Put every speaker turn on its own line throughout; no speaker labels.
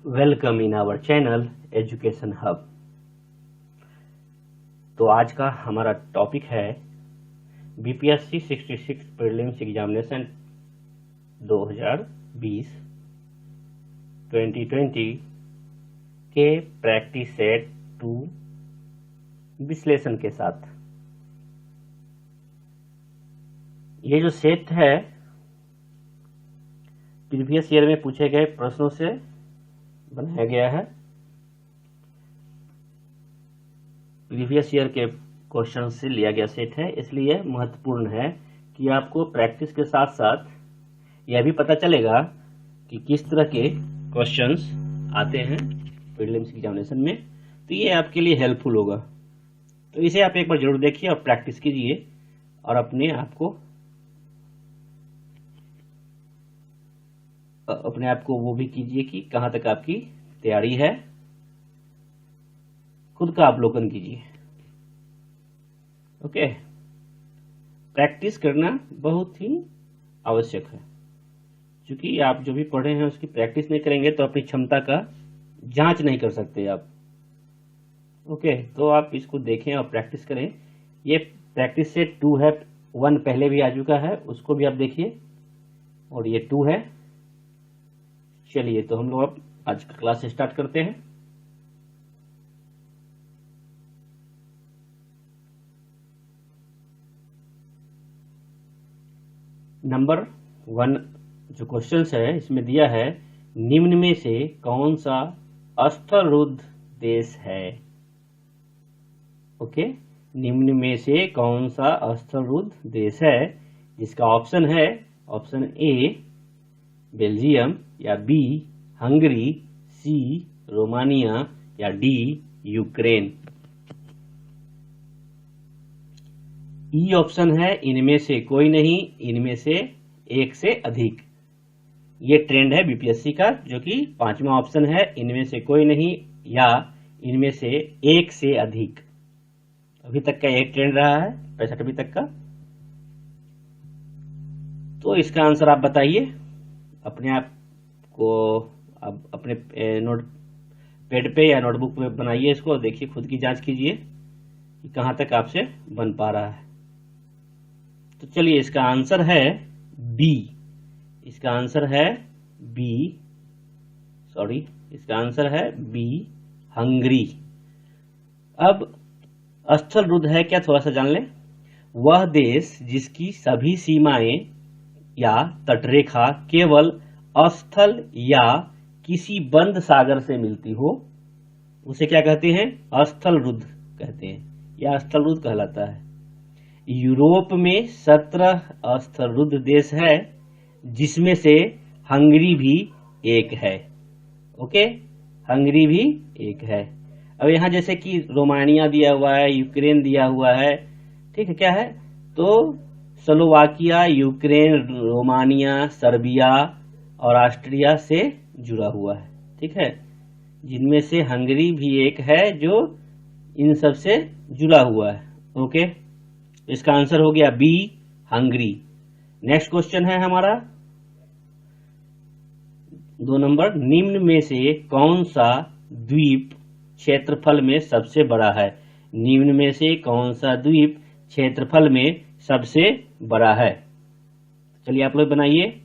Welcome in our channel education hub. तो आज का हमारा टॉपिक है बीपीएससी 66 प्रीलिम्स एग्जामिनेशन 2020 के प्रैक्टिस सेट 2 विश्लेषण के साथ। ये जो सेट है प्रीवियस ईयर में पूछे गए प्रश्नों से बनाया गया है। प्रीवियस ईयर के क्वेश्चन से लिया गया सेट है, इसलिए महत्वपूर्ण है कि आपको प्रैक्टिस के साथ साथ यह भी पता चलेगा कि किस तरह के क्वेश्चंस आते हैं प्रीलिम्स एग्जामिनेशन में। तो ये आपके लिए हेल्पफुल होगा। तो इसे आप एक बार जरूर देखिए और प्रैक्टिस कीजिए और अपने आप को वो भी कीजिए कि कहां तक आपकी तैयारी है। खुद का अवलोकन कीजिए। ओके, प्रैक्टिस करना बहुत ही आवश्यक है, क्योंकि आप जो भी पढ़े हैं उसकी प्रैक्टिस नहीं करेंगे तो अपनी क्षमता का जांच नहीं कर सकते आप। ओके, तो आप इसको देखें और प्रैक्टिस करें। ये प्रैक्टिस सेट 2 है, 1 पहले भी आ चुका है, उसको भी आप देखिए, और ये 2 है। चलिए, तो हम लोग अब आज का क्लास स्टार्ट करते हैं। नंबर 1 जो क्वेश्चन है इसमें दिया है, निम्न में से कौन सा अस्थलरुद्ध देश है। ओके, निम्न में से कौन सा अस्थलरुद्ध देश है, जिसका ऑप्शन है ऑप्शन ए बेल्जियम, या बी हंगरी, सी रोमानिया, या डी यूक्रेन। ई ऑप्शन है इनमें से कोई नहीं, इनमें से एक से अधिक। ये ट्रेंड है बीपीएससी का, जो कि 5वां ऑप्शन है, इनमें से कोई नहीं या इनमें से एक से अधिक। अभी तक का एक ट्रेंड रहा है 65वीं तक का। तो इसका आंसर आप बताइए। अपने आप को अब अपने नोट पैड पे या नोटबुक पे बनाइए इसको और देखिए, खुद की जांच कीजिए कि कहां तक आपसे बन पा रहा है। तो चलिए, इसका आंसर है बी। इसका आंसर है बी, इसका आंसर है बी हंगरी। अब अस्थलरुद्ध है क्या, थोड़ा सा जान लें। वह देश जिसकी सभी सीमाएं या तटरेखा केवल अस्थल या किसी बंद सागर से मिलती हो, उसे क्या कहते हैं, अस्थलरुद्ध कहते हैं, या अस्थलरुद्ध कहलाता है। यूरोप में 17 अस्थलरुद्ध देश है, जिसमें से हंगरी भी एक है। ओके, हंगरी भी एक है। अब यहां जैसे कि रोमानिया दिया हुआ है, यूक्रेन दिया हुआ है, ठीक है, क्या है, तो स्लोवाकिया, यूक्रेन, रोमानिया, सर्बिया और ऑस्ट्रिया से जुड़ा हुआ है, ठीक है, जिनमें से हंगरी भी एक है जो इन सब से जुड़ा हुआ है। ओके, इसका आंसर हो गया बी हंगरी। नेक्स्ट क्वेश्चन है हमारा 2 नंबर, निम्न में से कौन सा द्वीप क्षेत्रफल में सबसे बड़ा है। निम्न में से कौन सा द्वीप क्षेत्रफल में सबसे बड़ा है। चलिए आप लोग बनाइए।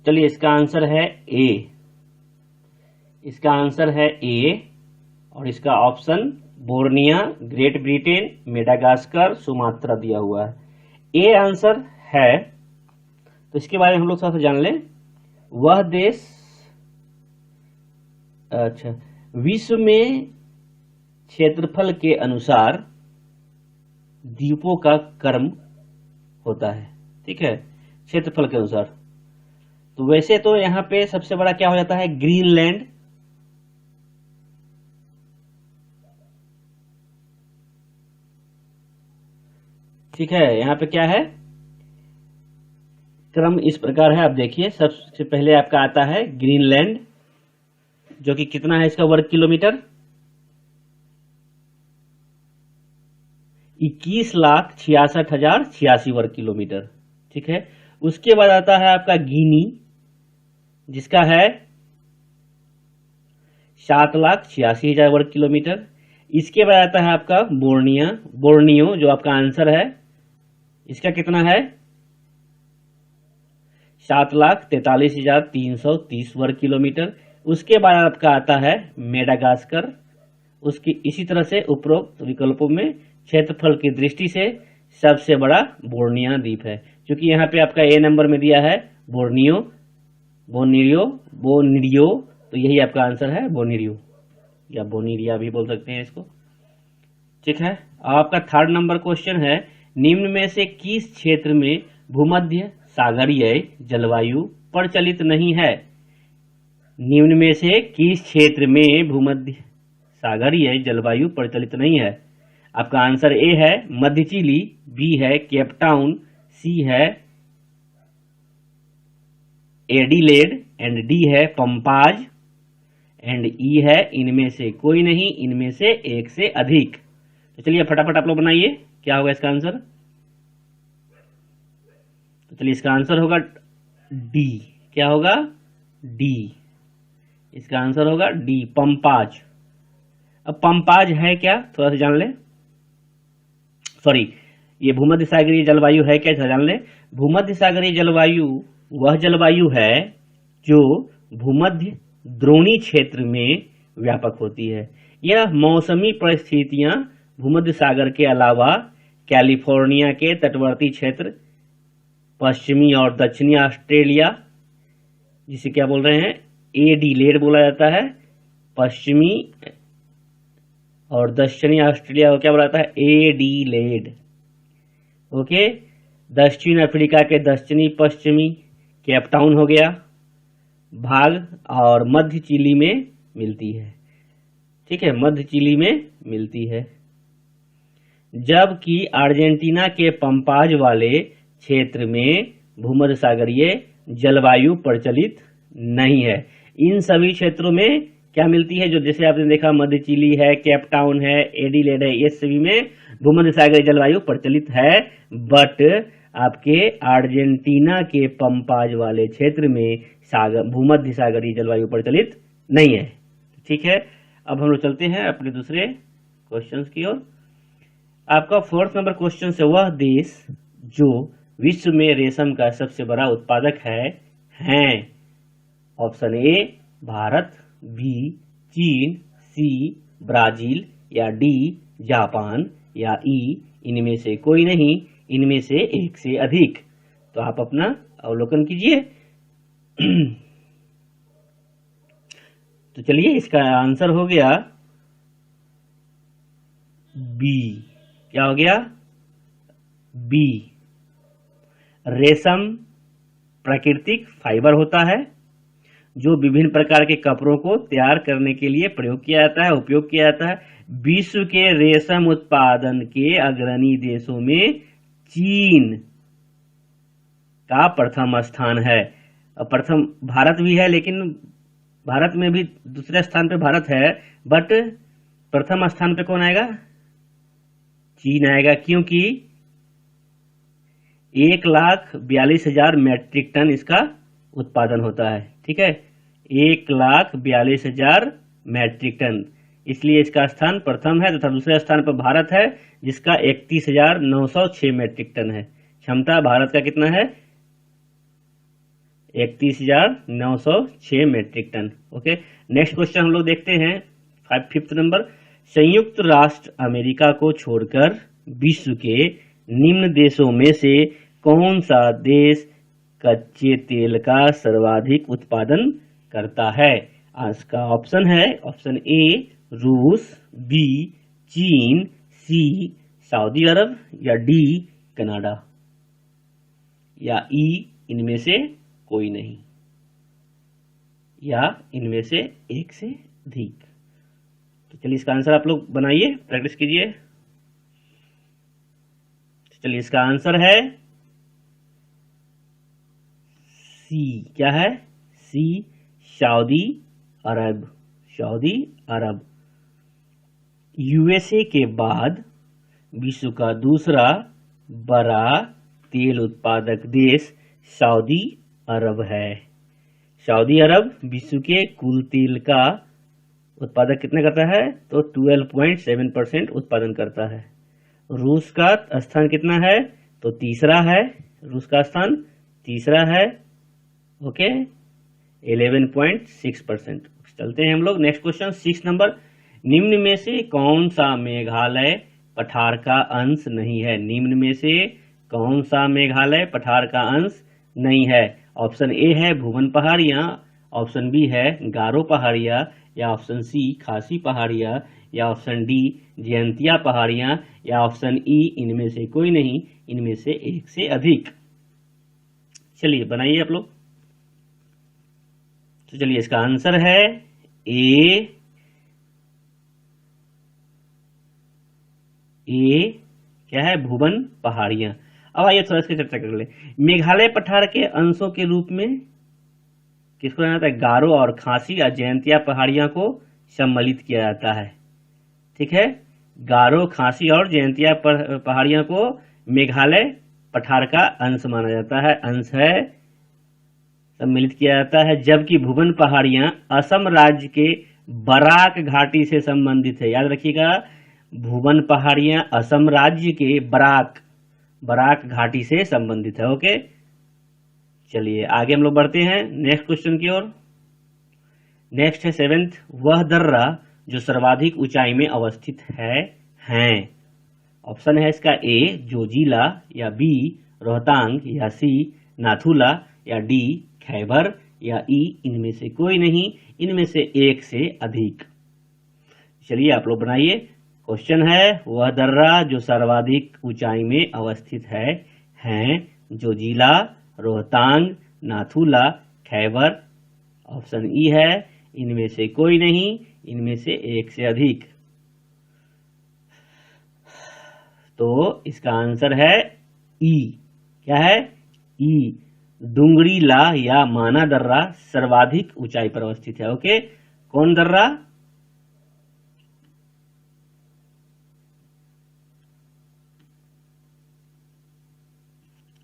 चलिए, इसका आंसर है ए। इसका आंसर है ए, और इसका option Borneo, great Britain, Madagascar, Sumatra दिया हुआ है। ए आंसर है। तो इसके बारे में हम लोग थोड़ा सा जान लें। वह देश, अच्छा, विश्व में क्षेत्रफल के अनुसार द्वीपों का क्रम होता है, ठीक है, क्षेत्रफल के अनुसार। तो वैसे तो यहां पे सबसे बड़ा क्या हो जाता है, ग्रीनलैंड। ठीक है, यहां पे क्या है, क्रम इस प्रकार है, आप देखिए। सबसे पहले आपका आता है ग्रीनलैंड, जो कि कितना है इसका वर्ग किलोमीटर, 21,66,086 वर्ग किलोमीटर। ठीक है। उसके बाद आता है आपका गिनी, जिसका है 7,86,000 वर्ग किलोमीटर। इसके बाद आता है आपका बोर्नियो, जो आपका आंसर है, इसका कितना है 7,43,330 वर्ग किलोमीटर। उसके बाद आपका आता है मेडागास्कर। उसकी इसी तरह से उपरोक्त विकल्पों में क्षेत्रफल की दृष्टि से सबसे बड़ा बोर्निया द्वीप है, क्योंकि यहाँ पे आपका ए नंबर में दिया है बोनिरियो, तो यही आपका आंसर है, बोनिरियो या बोनिरिया भी बोल सकते हैं इसको। ठीक है। आपका थर्ड नंबर क्वेश्चन है, निम्न में से किस क्षेत्र में भूमध्य सागरीय जलवायु प्रचलित नहीं है? निम्न में से किस क्षेत्र में भूमध्य सागरीय जलवायु प्रचलित नहीं है? आपका आंसर ए है मध्य चिली, बी है केप टाउन, सी है एडिलेड एंड डी है पंपाज एंड ई है इनमें से कोई नहीं, इनमें से एक से अधिक। तो चलिए फटाफट आप लोग बनाइए, क्या होगा इसका आंसर। तो चलिए इसका आंसर होगा डी। क्या होगा? डी। इसका आंसर होगा डी, पंपाज। अब पंपाज है क्या, थोड़ा सा जान ले। सॉरी, ये भूमध्य सागरीय जलवायु है क्या, जान ले। भूमध्य सागरीय जलवायु वह जलवायु है जो भूमध्य द्रोणी क्षेत्र में व्यापक होती है। यह मौसमी परिस्थितियां भूमध्य सागर के अलावा कैलिफोर्निया के तटवर्ती क्षेत्र, पश्चिमी और दक्षिणी ऑस्ट्रेलिया, जिसे क्या बोल रहे हैं, एडिलेड बोला जाता है, पश्चिमी और दक्षिणी ऑस्ट्रेलिया को क्या बोला जाता है, एडिलेड। ओके। दक्षिण अफ्रीका के दक्षिणी पश्चिमी केप टाउन हो गया भाग, और मध्य चिली में मिलती है। ठीक है, मध्य चिली में मिलती है। जबकि अर्जेंटीना के पंपाज वाले क्षेत्र में भूमध्य सागरीय जलवायु प्रचलित नहीं है। इन सभी क्षेत्रों में क्या मिलती है, जो जैसे आपने देखा मध्य चिली है, केप टाउन है, एडिलेड है, ये सभी में भूमध्य सागरीय जलवायु प्रचलित है, बट आपके अर्जेंटीना के पंपाज वाले क्षेत्र में भूमध्य सागरीय जलवायु प्रचलित नहीं है। ठीक है। अब हम लोग चलते हैं अपने दूसरे क्वेश्चंस की ओर। आपका फोर्थ नंबर क्वेश्चन है, वह देश जो विश्व में रेशम का सबसे बड़ा उत्पादक है। ऑप्शन ए भारत, बी चीन, सी ब्राजील, या डी जापान, या ई इनमें से कोई नहीं, इनमें से एक से अधिक। तो आप अपना अवलोकन कीजिए। तो चलिए इसका आंसर हो गया बी। क्या हो गया? बी। रेशम प्राकृतिक फाइबर होता है जो विभिन्न प्रकार के कपड़ों को तैयार करने के लिए प्रयोग किया जाता है, उपयोग किया जाता है। विश्व के रेशम उत्पादन के अग्रणी देशों में चीन का प्रथम स्थान है। प्रथम भारत भी है, लेकिन भारत में भी दूसरे स्थान पे भारत है, बट प्रथम स्थान पे कौन आएगा? चीन आएगा, क्योंकि 1,42,000 मैट्रिक टन इसका उत्पादन होता है। ठीक है, 1,42,000 मैट्रिक टन, इसलिए इसका स्थान प्रथम है, तथा दूसरे स्थान पर भारत है जिसका 31,906 मैट्रिक टन है। क्षमता भारत का कितना है? 31,906 metric ton. Okay. Next question हम लोग देखते हैं, फिफ्थ नंबर। संयुक्त राष्ट्र अमेरिका को छोड़कर विश्व के निम्न देशों में से कौन सा देश कच्चे तेल का सर्वाधिक उत्पादन करता है? इसका ऑप्शन है, ऑप्शन ए रूस, बी चीन, सी सऊदी अरब, या डी कनाडा, या ई इनमें से कोई नहीं, या इनमें से एक से अधिक। तो चलिए इसका आंसर आप लोग बनाइए, प्रैक्टिस कीजिए। चलिए इसका आंसर है सी क्या है? सी सऊदी अरब, सऊदी अरब। यूएसए के बाद विश्व का दूसरा बड़ा तेल उत्पादक देश सऊदी अरब है। सऊदी अरब विश्व के कुल तेल का उत्पादन कितना करता है? तो 12.7% उत्पादन करता है। रूस का स्थान कितना है? तो तीसरा है। रूस का स्थान तीसरा है। ओके, 11.6%। चलते हैं हम लोग नेक्स्ट क्वेश्चन 6 नंबर। निम्न में से कौन सा मेघालय पठार का अंश नहीं है? निम्न में से कौन सा मेघालय पठार का अंश नहीं है? ऑप्शन ए है भुवन पहाड़ियां, ऑप्शन बी है गारो पहाड़ियां, या ऑप्शन सी खासी पहाड़ियां, या ऑप्शन डी जयंतिया पहाड़ियां, या ऑप्शन ई इनमें से कोई नहीं, इनमें से एक से अधिक। चलिए बनाइए आप लोग। तो चलिए इसका आंसर है ए क्या है? भुवन पहाड़ियां। अब आइए थोड़ा इसकी चर्चा कर ले। मेघालय पठार के अंशों के रूप में किसको जाना जाता है? गारो और खासी या जयंतिया पहाड़ियां को सम्मिलित किया जाता है। ठीक है, गारो, खासी और जयंतिया पहाड़ियां को मेघालय पठार का अंश माना जाता है, अंश है, सम्मिलित किया जाता है। जबकि भुवन पहाड़ियां असम राज्य के बराक घाटी से संबंधित है। याद रखिएगा, भुवन पहाड़ियां असम राज्य के बराक घाटी से संबंधित है। ओके, चलिए आगे हम लोग बढ़ते हैं नेक्स्ट क्वेश्चन की ओर। नेक्स्ट है 7th। वह दर्रा जो सर्वाधिक ऊंचाई में अवस्थित है। ऑप्शन है इसका ए जोजिला, या बी रोहतांग, या सी नाथुला, या डी खैबर, या ई इनमें से कोई नहीं, इनमें से एक से अधिक। चलिए आप लोग बनाइए। क्वेश्चन है वह दर्रा जो सर्वाधिक ऊंचाई में अवस्थित है जोजिला, रोहतांग, नाथुला, खैबर। ऑप्शन ई है इनमें से कोई नहीं, इनमें से एक से अधिक। तो इसका आंसर है ई। क्या है? ई डुंगरीला या माना दर्रा सर्वाधिक ऊंचाई पर अवस्थित है। ओके, कौन दर्रा?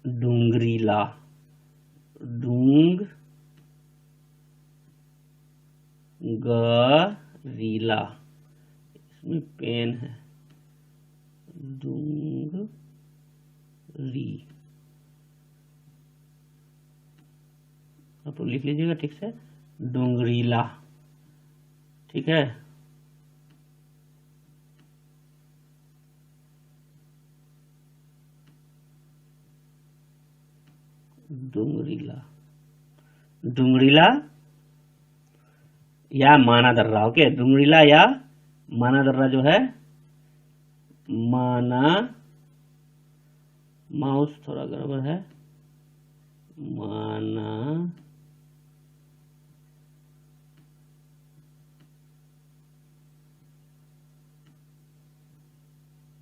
डुंगरीला, डूंगरीला, इसमें पेन है, डूंगरी। आप लिख लीजिएगा ठीक से, डुंगरीला। ठीक है, डुंगरीला या माना दर्रा। ओके, डुंगरीला या माना दर्रा जो है, माना, माउस थोड़ा गड़बड़ है, माना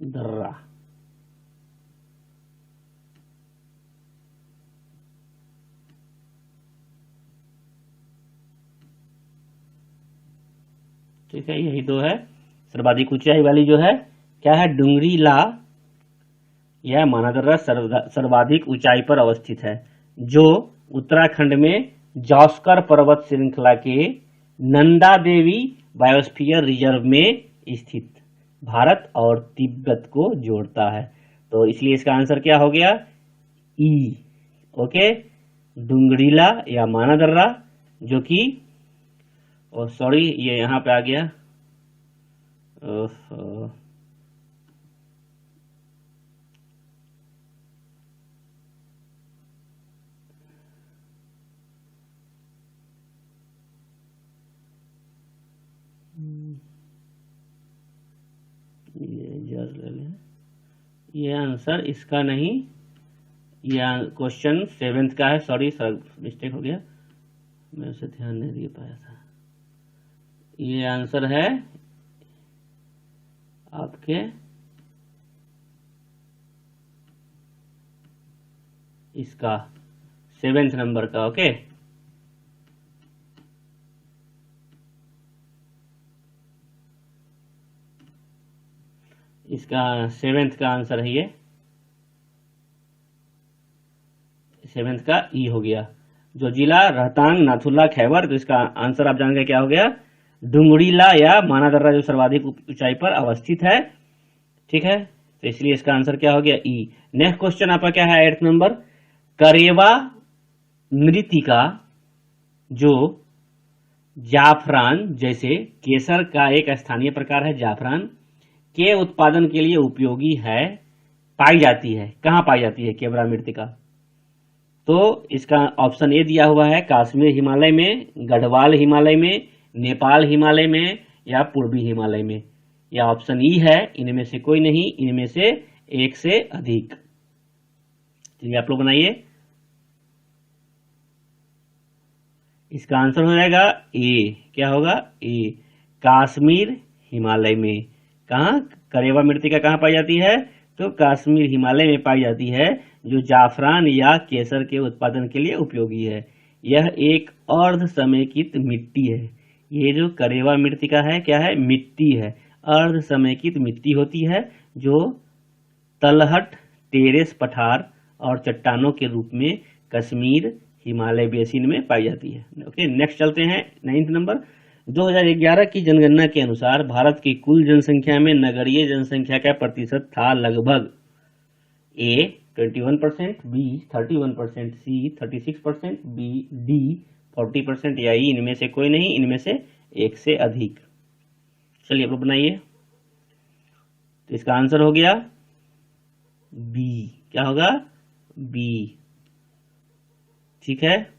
दर्रा। ठीक है, यही दो है। सर्वाधिक ऊंचाई वाली जो है क्या है? डुंगरीला यह माना दर्रा सर्वाधिक ऊंचाई पर अवस्थित है, जो उत्तराखंड में जास्कर पर्वत श्रृंखला के नंदा देवी बायोस्फीयर रिजर्व में स्थित भारत और तिब्बत को जोड़ता है। तो इसलिए इसका आंसर क्या हो गया? ई। ओके, डुंगरीला या माना दर्रा, जो कि सॉरी ये यहां पे आ गया, ये जर ले लें, ये आंसर इसका नहीं, ये क्वेश्चन 7th का है। सॉरी सर, मिस्टेक हो गया, मैं उसे ध्यान नहीं दे पाया था। ये आंसर है आपके इसका 7th नंबर का। ओके, इसका 7th का आंसर है ये, 7th का ई हो गया। जो जिला रोहतांग, नाथुला, खैबर, तो इसका आंसर आप जान गए क्या हो गया, डुंगरीला या मानादर्रा, जो सर्वाधिक ऊंचाई पर अवस्थित है। ठीक है, तो इसलिए इसका आंसर क्या हो गया, ई। नेक्स्ट क्वेश्चन आपका क्या है 8th नंबर, करेवा मृत्तिका जो जाफरान जैसे केसर का एक स्थानीय प्रकार है जाफरान के उत्पादन के लिए उपयोगी है, पाई जाती है, कहां पाई जाती है केवड़ा मृत्तिका? तो इसका ऑप्शन ए दिया हुआ है, कश्मीर हिमालय में, गढ़वाल हिमालय में, नेपाल हिमालय में या पूर्वी हिमालय में, या ऑप्शन ई है इनमें से कोई नहीं, इनमें से एक से अधिक। चलिए आप लोग बनाइए, इसका आंसर हो जाएगा ए। क्या होगा, ए, कश्मीर हिमालय में। कहा करेवा मृत्तिका कहां पाई जाती है, तो कश्मीर हिमालय में पाई जाती है, जो जाफरान या केसर के उत्पादन के लिए उपयोगी है। यह एक अर्ध समेकित मिट्टी है। ये जो करेवा मृत्तिका है क्या है, मिट्टी है, अर्ध समेकित मिट्टी होती है, जो तलहट, टेरेस पठार और चट्टानों के रूप में कश्मीर हिमालय बेसिन में पाई जाती है। ओके, नेक्स्ट चलते हैं 9th नंबर। 2011 की जनगणना के अनुसार भारत की कुल जनसंख्या में नगरीय जनसंख्या का प्रतिशत था लगभग ए 21%, बी 31%, सी 36%, बी डी 40% या ई इनमें से कोई नहीं, इनमें से एक से अधिक। चलिए आप लोग बनाइए, तो इसका आंसर हो गया बी। क्या होगा, बी। ठीक है,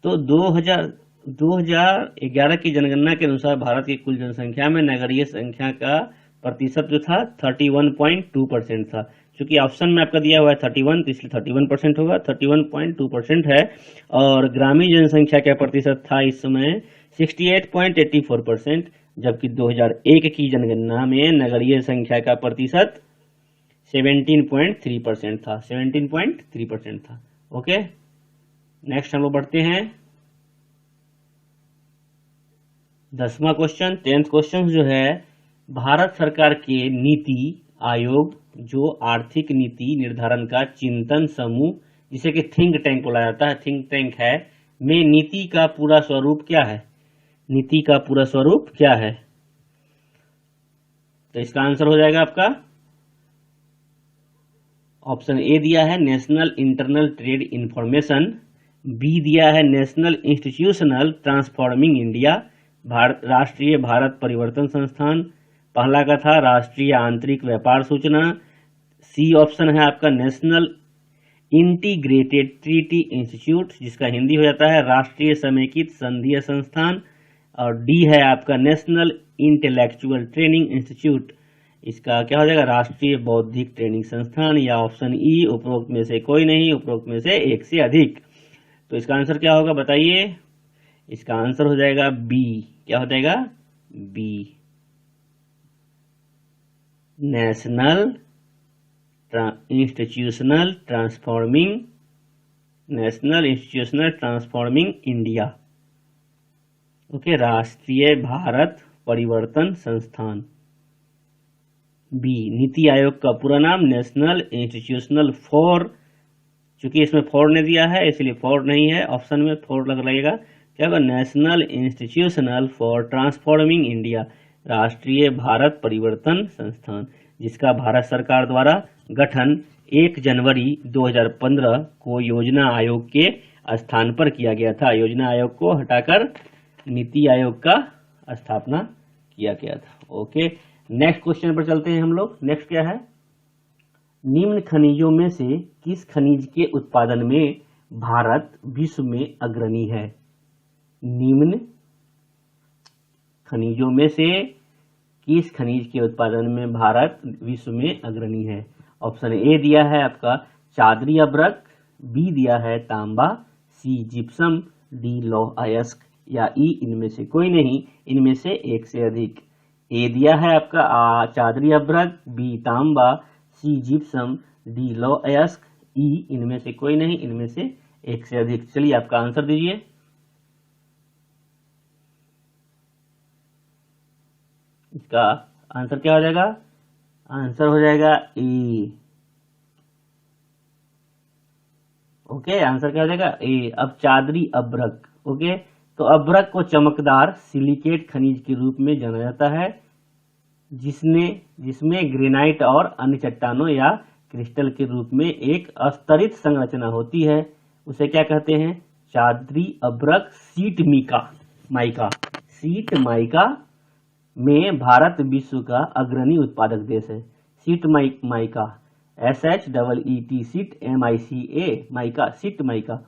तो 2011 की जनगणना के अनुसार भारत की कुल जनसंख्या में नगरीय संख्या का प्रतिशत जो था 31.2% था। क्योंकि ऑप्शन में आपका दिया हुआ है 31, तो इसलिए 31% होगा, 31.2% है। और ग्रामीण जनसंख्या का प्रतिशत था इस समय 68.84%, जबकि 2001 की जनगणना में नगरीय संख्या का प्रतिशत 17.3% था, 17.3% था। ओके, नेक्स्ट हम लोग बढ़ते हैं 10वां क्वेश्चन, 10th क्वेश्चन जो है, भारत सरकार के नीति आयोग जो आर्थिक नीति निर्धारण का चिंतन समूह, जिसे कि थिंक टैंक बोला जाता है, थिंक टैंक है, में नीति का पूरा स्वरूप क्या है? नीति का पूरा स्वरूप क्या है? तो इसका आंसर हो जाएगा आपका ऑप्शन ए दिया है national internal trade information, B दिया है नेशनल इंस्टीट्यूशनल ट्रांसफॉर्मिंग इंडिया, राष्ट्रीय भारत परिवर्तन संस्थान, पहला का था राष्ट्रीय आंतरिक व्यापार सूचना, सी ऑप्शन है आपका नेशनल इंटीग्रेटेड ट्रीटी इंस्टीट्यूट, जिसका हिंदी हो जाता है राष्ट्रीय समेकित संघीय संस्थान, और डी है आपका नेशनल इंटेलेक्चुअल ट्रेनिंग इंस्टीट्यूट, इसका क्या हो जाएगा राष्ट्रीय बौद्धिक ट्रेनिंग संस्थान, या ऑप्शन ई उपरोक्त में से कोई नहीं, उपरोक्त में से एक से अधिक। तो इसका आंसर क्या होगा बताइए? इसका आंसर हो जाएगा बी। क्या हो जाएगा? B, national institutional transforming India. Okay, राष्ट्रीय भारत परिवर्तन संस्थान। बी, नीति आयोग का पूरा नाम नेशनल इंस्टीट्यूशनल फॉर, चूंकि इसमें फॉर ने दिया है इसलिए फॉर नहीं है, ऑप्शन में फॉर लगेगा। क्या होगा? National institutional for transforming India, राष्ट्रीय भारत परिवर्तन संस्थान, जिसका भारत सरकार द्वारा गठन 1 जनवरी 2015 को योजना आयोग के स्थान पर किया गया था। योजना आयोग को हटाकर नीति आयोग का स्थापना किया गया था। ओके, नेक्स्ट क्वेश्चन पर चलते हैं हम लोग। नेक्स्ट क्या है? निम्न खनिजों में से किस खनिज के उत्पादन में भारत विश्व में अग्रणी है? निम्न खनिजों में से किस खनिज के उत्पादन में भारत विश्व में अग्रणी है? ऑप्शन ए दिया है आपका चादरी अभ्रक, बी दिया है तांबा, सी जिप्सम, डी लौह अयस्क, या ई इनमें से कोई नहीं, इनमें से एक से अधिक। ए दिया है आपका चादरी अभ्रक, बी तांबा, सी जिप्सम, डी लौह अयस्क, ई, इनमें से कोई नहीं, इनमें से एक से अधिक। चलिए आपका आंसर दीजिए। इसका आंसर क्या हो जाएगा? आंसर हो जाएगा ए। ओके, आंसर क्या हो जाएगा? ए। अब चादरी अभ्रक। ओके, तो अभ्रक को चमकदार सिलिकेट खनिज के रूप में जाना जाता है, जिसमें ग्रेनाइट और अन्य चट्टानों या क्रिस्टल के रूप में एक अस्तरित संरचना होती है। उसे क्या कहते हैं? चादरी अभ्रक। सीट माइका में भारत विश्व का अग्रणी उत्पादक देश है। Seat mica, SHEET, seat MICA, mica, seat mica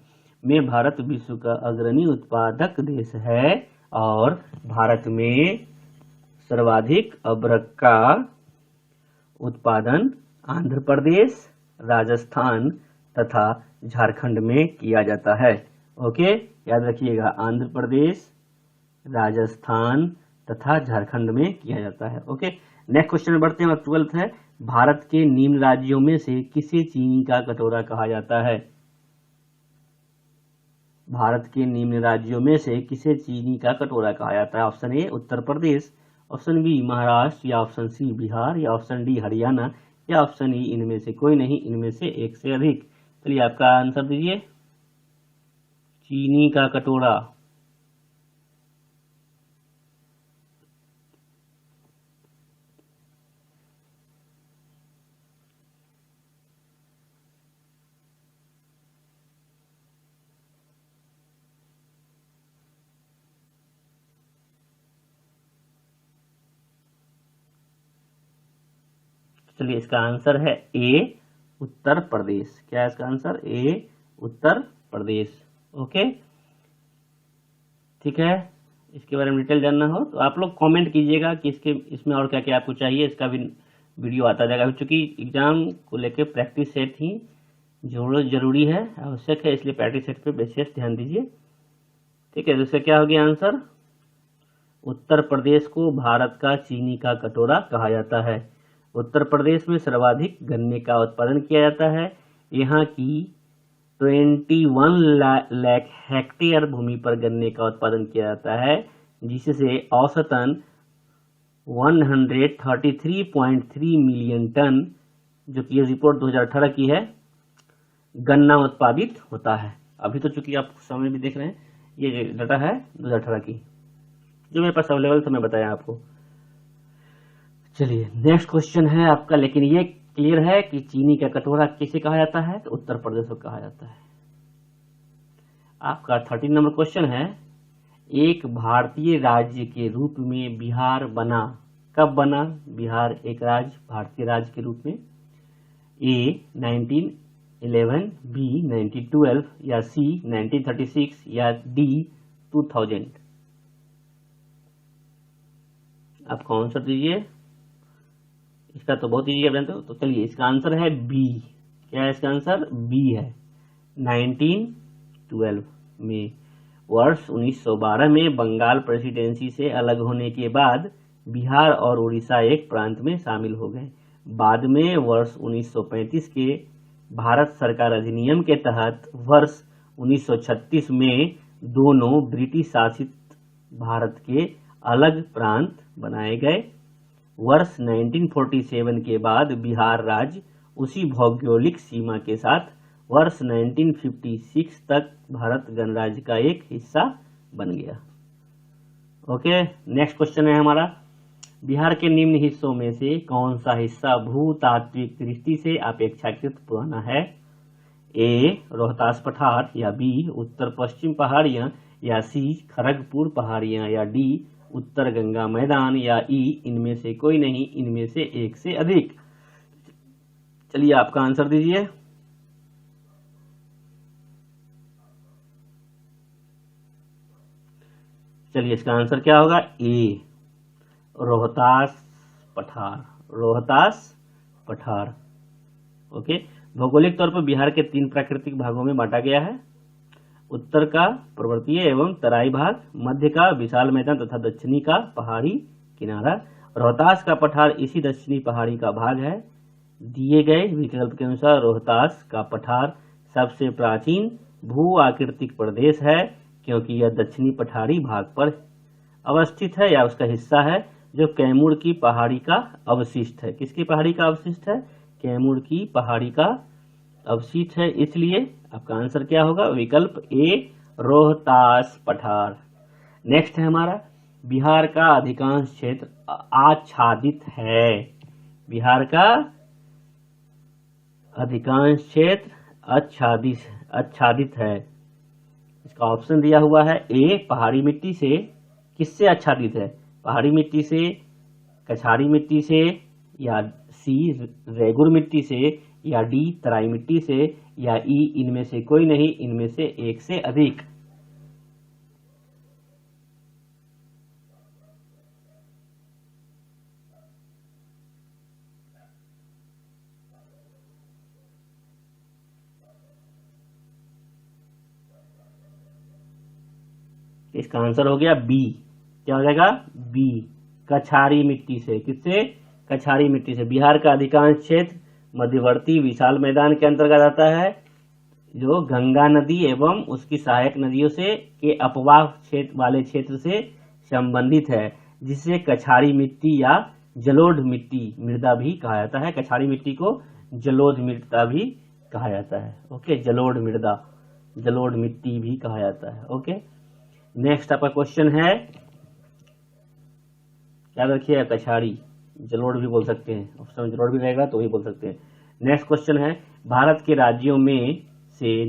में भारत विश्व का अग्रणी उत्पादक देश है, और भारत में सर्वाधिक अभ्रक का उत्पादन आंध्र प्रदेश, राजस्थान तथा झारखंड में किया जाता है। ओके, याद रखिएगा, आंध्र प्रदेश, राजस्थान तथा झारखंड में किया जाता है। ओके, नेक्स्ट क्वेश्चन में बढ़ते हैं, 12th है, भारत के निम्न राज्यों में से किसे चीनी का कटोरा कहा जाता है? भारत के निम्न राज्यों में से किसे चीनी का कटोरा कहा जाता है? Option A Uttar Pradesh, option B Maharashtra, या ऑप्शन सी बिहार, या ऑप्शन डी हरियाणा, या ऑप्शन ई इनमें से कोई नहीं, इनमें से एक से अधिक। चलिए आपका आंसर दीजिए। चीनी का कटोरा। चलिए इसका आंसर है ए उत्तर प्रदेश। क्या है इसका आंसर? ए उत्तर प्रदेश। ओके, ठीक है। इसके बारे में डिटेल जानना हो तो आप लोग कमेंट कीजिएगा कि इसमें और क्या क्या आपको चाहिए, इसका भी वीडियो आता जाएगा। क्योंकि एग्जाम को लेकर प्रैक्टिस सेट ही जरूरी है, आवश्यक है, इसलिए प्रैक्टिस सेट पे विशेष ध्यान दीजिए। ठीक है, तो इसका क्या हो गया आंसर? उत्तर प्रदेश को भारत का चीनी का कटोरा कहा जाता है। उत्तर प्रदेश में सर्वाधिक गन्ने का उत्पादन किया जाता है। यहाँ की 21 लाख हेक्टेयर भूमि पर गन्ने का उत्पादन किया जाता है, जिससे औसतन 133.3 मिलियन टन, जो कि ये रिपोर्ट 2018 की है, गन्ना उत्पादित होता है। अभी तो चूंकि आप समय भी देख रहे हैं, ये डाटा है 2018 की, जो मेरे पास अवेलेबल था, मैं बताया आपको। चलिए नेक्स्ट क्वेश्चन है आपका, लेकिन ये क्लियर है कि चीनी का कटोरा किसे कहा जाता है? तो उत्तर प्रदेश को कहा जाता है। आपका 13 नंबर क्वेश्चन है, एक भारतीय राज्य के रूप में बिहार बना। कब बना बिहार एक भारतीय राज्य के रूप में? ए 1911, बी 1912, या सी 1936, या डी 2000। आप कौन सा दीजिए? इसका तो बहुत इजी है, तो चलिए इसका आंसर है बी। क्या है इसका आंसर? बी है। 1912 में, वर्ष 1912 में बंगाल प्रेसिडेंसी से अलग होने के बाद बिहार और उड़ीसा एक प्रांत में शामिल हो गए। बाद में वर्ष 1935 के भारत सरकार अधिनियम के तहत वर्ष 1936 में दोनों ब्रिटिश शासित भारत के अलग प्रांत बनाए गए। वर्ष 1947 के बाद बिहार राज्य उसी भौगोलिक सीमा के साथ वर्ष 1956 तक भारत गणराज्य का एक हिस्सा बन गया। ओके, नेक्स्ट क्वेश्चन है हमारा, बिहार के निम्न हिस्सों में से कौन सा हिस्सा भूतात्विक दृष्टि से अपेक्षाकृत पुराना है? ए रोहतास पठार, या बी उत्तर पश्चिम पहाड़ियां, या सी खड़गपुर पहाड़ियां, या डी उत्तर गंगा मैदान, या ई इनमें से कोई नहीं, इनमें से एक से अधिक। चलिए आपका आंसर दीजिए। चलिए इसका आंसर क्या होगा? ए रोहतास पठार। ओके, भौगोलिक तौर पर बिहार के 3 प्राकृतिक भागों में बांटा गया है। उत्तर का पर्वतीय एवं तराई भाग, मध्य का विशाल मैदान तथा दक्षिणी का पहाड़ी किनारा। रोहतास का पठार इसी दक्षिणी पहाड़ी का भाग है। दिए गए विकल्प के अनुसार रोहतास का पठार सबसे प्राचीन भू आकृतिक प्रदेश है क्योंकि यह दक्षिणी पठारी भाग पर अवस्थित है या उसका हिस्सा है जो कैमूर की पहाड़ी का अवशिष्ट है। किसकी पहाड़ी का अवशिष्ट है? कैमूर की पहाड़ी का अवशिष्ट है, इसलिए आपका आंसर क्या होगा? विकल्प ए रोहतास पठार। नेक्स्ट है हमारा, बिहार का अधिकांश क्षेत्र आच्छादित है। बिहार का अधिकांश क्षेत्र आच्छादित है। इसका ऑप्शन दिया हुआ है, ए पहाड़ी मिट्टी से। किससे आच्छादित है? पहाड़ी मिट्टी से, कछारी मिट्टी से, या सी रेगुर मिट्टी से, या डी तराई मिट्टी से, या ई इनमें से कोई नहीं, इनमें से एक से अधिक। इसका आंसर हो गया बी। क्या हो जाएगा? बी, कछारी मिट्टी से। किससे? कछारी मिट्टी से। बिहार का अधिकांश क्षेत्र मध्यवर्ती विशाल मैदान के अंतर्गत आता है जो गंगा नदी एवं उसकी सहायक नदियों से के अपवाह क्षेत्र वाले क्षेत्र से संबंधित है, जिसे कछारी मिट्टी या जलोढ़ मिट्टी मृदा भी कहा जाता है। कछारी मिट्टी को जलोढ़ मृदा भी कहा जाता है। ओके, जलोढ़ मृदा, जलोढ़ मिट्टी भी कहा जाता है। ओके, नेक्स्ट आपका क्वेश्चन है, याद रखिए कछारी, जलोढ़ भी बोल सकते हैं, ऑप्शन में जलोढ़ भी रहेगा तो वही बोल सकते हैं। नेक्स्ट क्वेश्चन है, भारत के राज्यों में से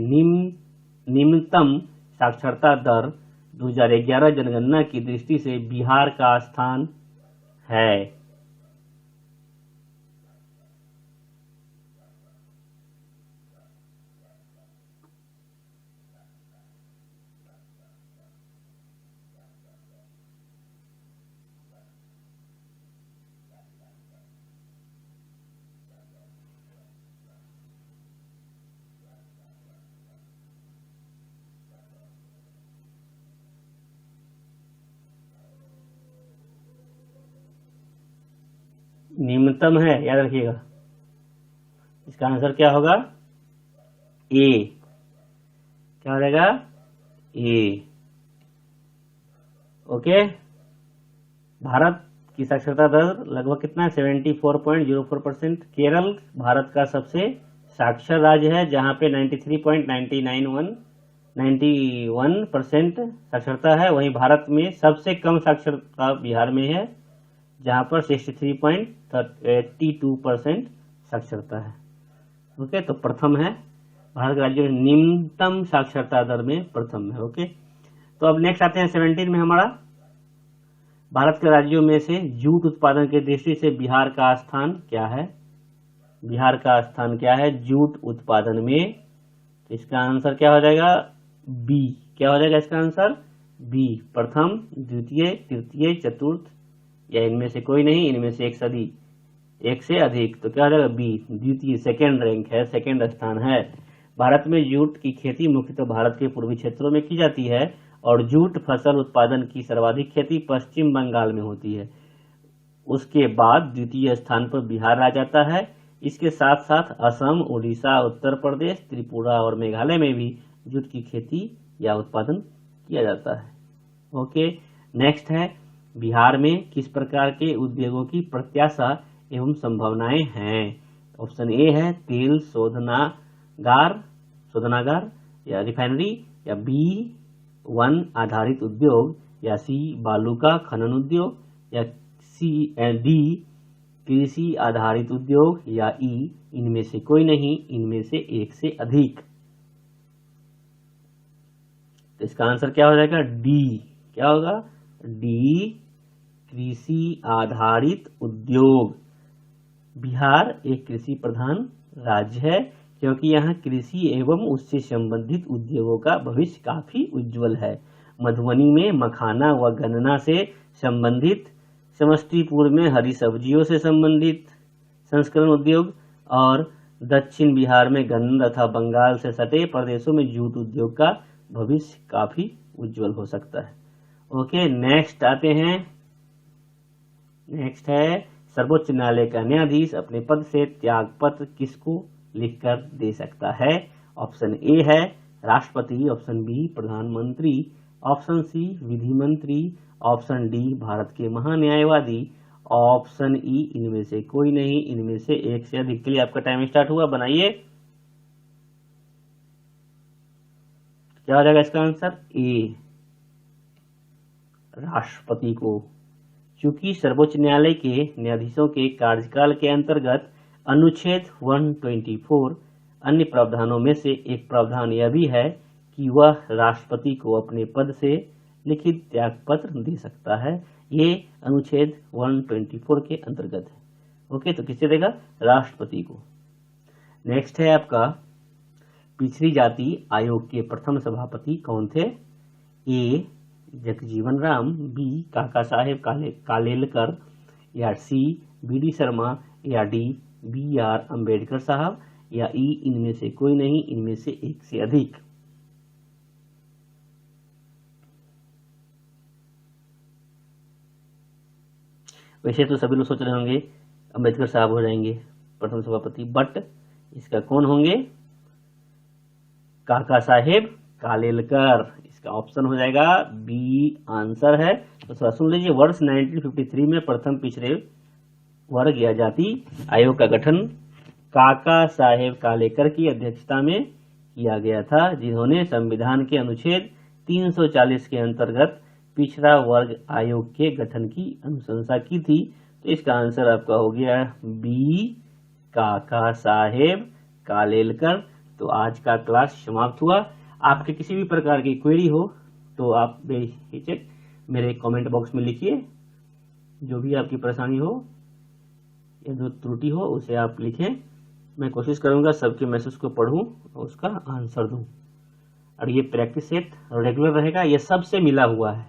निम्नतम साक्षरता दर 2011 जनगणना की दृष्टि से बिहार का स्थान है। निम्नतम है, याद रखिएगा। इसका आंसर क्या होगा? ए। क्या हो जाएगा? ए। ओके, भारत की साक्षरता दर लगभग कितना है? 74.04%। केरल भारत का सबसे साक्षर राज्य है जहां पे 93.91% साक्षरता है। वहीं भारत में सबसे कम साक्षरता बिहार में है जहां पर 63.82% साक्षरता है। ओके, तो प्रथम है भारत के राज्य में निम्नतम साक्षरता दर में प्रथम है। ओके, तो अब नेक्स्ट आते हैं 17 में हमारा, भारत के राज्यों में से जूट उत्पादन की दृष्टि से बिहार का स्थान क्या है? बिहार का स्थान क्या है जूट उत्पादन में? तो इसका आंसर क्या हो जाएगा? बी। क्या हो जाएगा इसका आंसर? बी, प्रथम, द्वितीय, तृतीय, चतुर्थ, या इनमें से कोई नहीं, इनमें से एक से अधिक। तो क्या हो जाएगा? बी, द्वितीय, सेकेंड रैंक है, सेकेंड स्थान है। भारत में जूट की खेती मुख्यतः भारत के पूर्वी क्षेत्रों में की जाती है और जूट फसल उत्पादन की सर्वाधिक खेती पश्चिम बंगाल में होती है। उसके बाद द्वितीय स्थान पर बिहार आ जाता है। इसके साथ साथ असम, उड़ीसा, उत्तर प्रदेश, त्रिपुरा और मेघालय में भी जूट की खेती या उत्पादन किया जाता है। ओके, नेक्स्ट है, बिहार में किस प्रकार के उद्योगों की प्रत्याशा एवं संभावनाएं हैं? ऑप्शन ए है तेल शोधनागार या रिफाइनरी, या बी वन आधारित उद्योग, या सी बालू का खनन उद्योग, या डी कृषि आधारित उद्योग, या ई इनमें से कोई नहीं, इनमें से एक से अधिक। तो इसका आंसर क्या हो जाएगा? डी। क्या होगा? डी, कृषि आधारित उद्योग। बिहार एक कृषि प्रधान राज्य है क्योंकि यहाँ कृषि एवं उससे संबंधित उद्योगों का भविष्य काफी उज्जवल है। मधुबनी में मखाना व गन्ना से संबंधित, समस्तीपुर में हरी सब्जियों से संबंधित संस्करण उद्योग, और दक्षिण बिहार में गन्ना तथा बंगाल से सटे प्रदेशों में जूट उद्योग का भविष्य काफी उज्जवल हो सकता है। ओके, नेक्स्ट आते हैं, नेक्स्ट है सर्वोच्च न्यायालय का न्यायाधीश अपने पद से त्यागपत्र किसको लिखकर दे सकता है? ऑप्शन ए है राष्ट्रपति, ऑप्शन बी प्रधानमंत्री, ऑप्शन सी विधि मंत्री, ऑप्शन डी भारत के महान्यायवादी, ऑप्शन ई इनमें से कोई नहीं, इनमें से एक से अधिक। के लिए आपका टाइम स्टार्ट हुआ, बनाइए। क्या हो जाएगा इसका आंसर? ए, राष्ट्रपति को। चूंकि सर्वोच्च न्यायालय के न्यायाधीशों के कार्यकाल के अंतर्गत अनुच्छेद 124 अन्य प्रावधानों में से एक प्रावधान यह भी है कि वह राष्ट्रपति को अपने पद से लिखित त्यागपत्र दे सकता है। ये अनुच्छेद 124 के अंतर्गत है। ओके, तो किससे देगा? राष्ट्रपति को। नेक्स्ट है आपका पिछड़ी जाति आयोग के प्रथम सभापति कौन थे? ए जगजीवन राम, बी काका साहेब कालेलकर, या सी बी.डी. शर्मा, या डी बी.आर. अम्बेडकर साहब, या ई इनमें से कोई नहीं, इनमें से एक से अधिक। वैसे तो सभी लोग सोच रहे होंगे अम्बेडकर साहब हो जाएंगे प्रथम सभापति, बट इसका कौन होंगे? काका साहेब कालेलकर। इसका ऑप्शन हो जाएगा बी आंसर है। तो थोड़ा सुन लीजिए, वर्ष 1953 में प्रथम पिछड़े वर्ग या जाति आयोग का गठन काका साहेब कालेलकर की अध्यक्षता में किया गया था, जिन्होंने संविधान के अनुच्छेद 340 के अंतर्गत पिछड़ा वर्ग आयोग के गठन की अनुशंसा की थी। तो इसका आंसर आपका हो गया बी काका साहेब कालेलकर। तो आज का क्लास समाप्त हुआ। आपके किसी भी प्रकार की क्वेरी हो तो आप बेहिचक मेरे कमेंट बॉक्स में लिखिए। जो भी आपकी परेशानी हो या जो त्रुटि हो उसे आप लिखें। मैं कोशिश करूंगा सबके मैसेज को पढ़ूं और उसका आंसर दूं। और ये प्रैक्टिस सेट रेगुलर रहेगा, ये सबसे मिला हुआ है।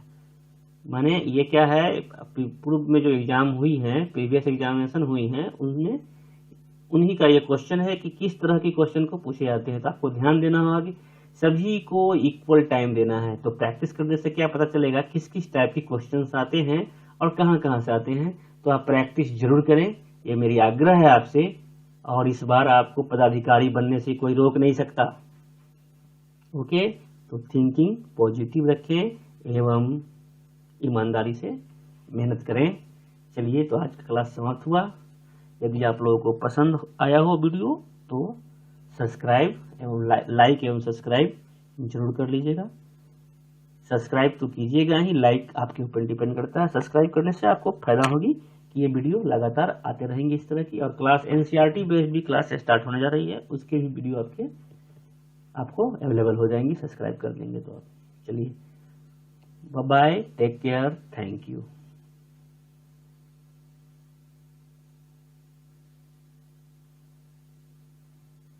माने ये क्या है, पूर्व में जो एग्जाम हुई हैं, प्रीवियस एग्जामिनेशन हुई हैं, उनमें उन्हीं का ये क्वेश्चन है कि किस तरह के क्वेश्चन को पूछे जाते हैं। तो आपको ध्यान देना होगा कि सभी को इक्वल टाइम देना है। तो प्रैक्टिस करने से क्या पता चलेगा किस किस टाइप के क्वेश्चंस आते हैं और कहाँ कहाँ से आते हैं। तो आप प्रैक्टिस जरूर करें, ये मेरी आग्रह है आपसे। और इस बार आपको पदाधिकारी बनने से कोई रोक नहीं सकता। ओके, तो थिंकिंग पॉजिटिव रखें एवं ईमानदारी से मेहनत करें। चलिए, तो आज का क्लास समाप्त हुआ। यदि आप लोगों को पसंद आया हो वीडियो तो सब्सक्राइब एवं लाइक एवं सब्सक्राइब जरूर कर लीजिएगा। सब्सक्राइब तो कीजिएगा ही, लाइक आपके ऊपर डिपेंड करता है। सब्सक्राइब करने से आपको फायदा होगी कि ये वीडियो लगातार आते रहेंगे इस तरह की। और क्लास एनसीईआरटी बेस्ड भी क्लास स्टार्ट होने जा रही है, उसके भी वीडियो आपको अवेलेबल हो जाएंगी। सब्सक्राइब कर लेंगे तो आप। चलिए, bye bye, take care, thank you.